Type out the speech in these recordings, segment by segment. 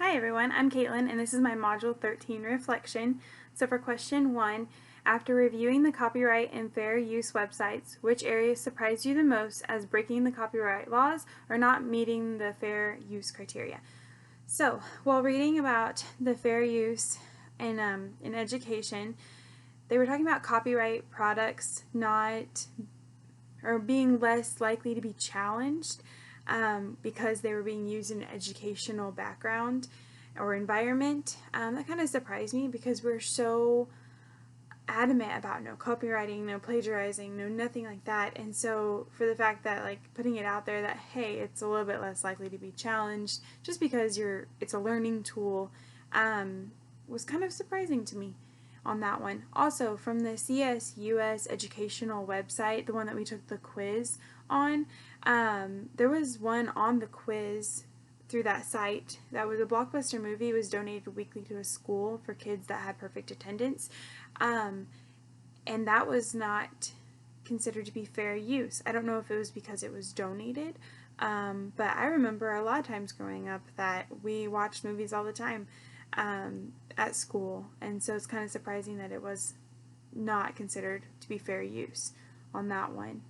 Hi everyone, I'm Kaitlyn and this is my Module 13 reflection. So for question 1, after reviewing the copyright and fair use websites, which areas surprised you the most as breaking the copyright laws or not meeting the fair use criteria? So while reading about the fair use in education, they were talking about copyright products not or being less likely to be challenged because they were being used in an educational background or environment. That kind of surprised me because we're so adamant about no copywriting, no plagiarizing, no nothing like that. And so for the fact that like putting it out there that hey, it's a little bit less likely to be challenged just because it's a learning tool was kind of surprising to me on that one. Also, from the CSUS educational website, the one that we took the quiz on, there was one on the quiz through that site that was a Blockbuster movie. It was donated weekly to a school for kids that had perfect attendance, and that was not considered to be fair use. I don't know if it was because it was donated, but I remember a lot of times growing up that we watched movies all the time at school, and so it's kind of surprising that it was not considered to be fair use on that one.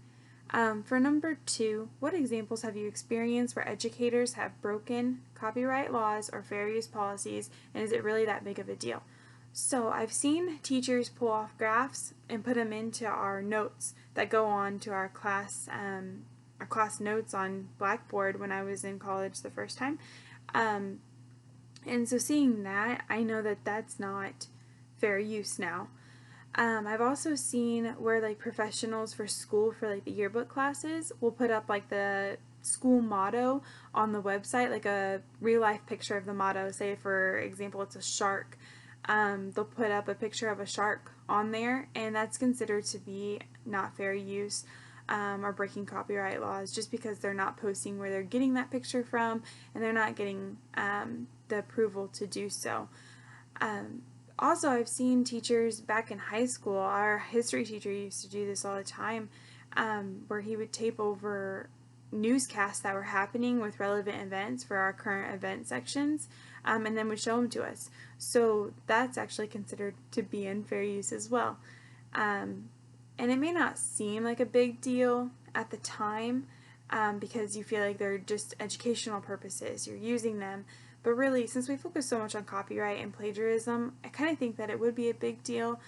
For number 2, what examples have you experienced where educators have broken copyright laws or fair use policies, and is it really that big of a deal? So I've seen teachers pull off graphs and put them into our notes that go on to our class notes on Blackboard when I was in college the first time. And so seeing that, I know that that's not fair use now. I've also seen where like professionals for school for like the yearbook classes will put up like the school motto on the website, like a real life picture of the motto. Say for example it's a shark. They'll put up a picture of a shark on there, and that's considered to be not fair use or breaking copyright laws just because they're not posting where they're getting that picture from and they're not getting the approval to do so. Also, I've seen teachers back in high school, our history teacher used to do this all the time, where he would tape over newscasts that were happening with relevant events for our current event sections, and then would show them to us. So that's actually considered to be unfair use as well. And it may not seem like a big deal at the time because you feel like they're just educational purposes, you're using them, but really since we focus so much on copyright and plagiarism, I kind of think that it would be a big deal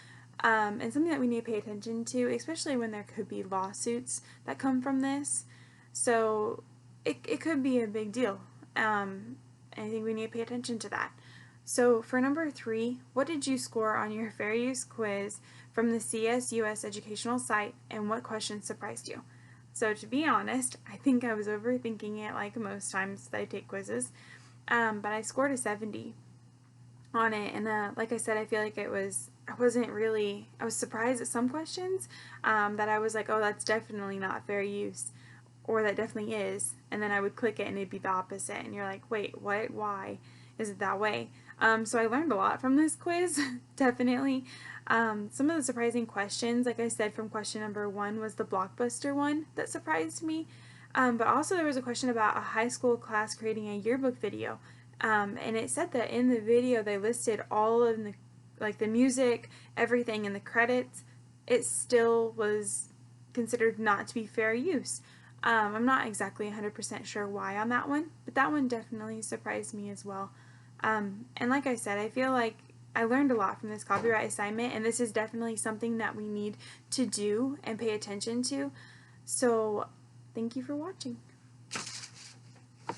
and something that we need to pay attention to, especially when there could be lawsuits that come from this. So it could be a big deal. And I think we need to pay attention to that. So for number 3, what did you score on your fair use quiz from the CSUS educational site, and what questions surprised you? So to be honest, I think I was overthinking it like most times that I take quizzes, but I scored a 70 on it, and like I said, I feel like I was surprised at some questions that I was like, oh, that's definitely not fair use, or that definitely is, and then I would click it and it'd be the opposite, and you're like, wait, what, why is it that way? So I learned a lot from this quiz, definitely. Some of the surprising questions, like I said, from question number 1 was the Blockbuster one that surprised me, but also there was a question about a high school class creating a yearbook video, and it said that in the video they listed all of the music, everything in the credits. It still was considered not to be fair use. I'm not exactly 100% sure why on that one, but that one definitely surprised me as well. And like I said, I feel like I learned a lot from this copyright assignment, and this is definitely something that we need to do and pay attention to. So thank you for watching.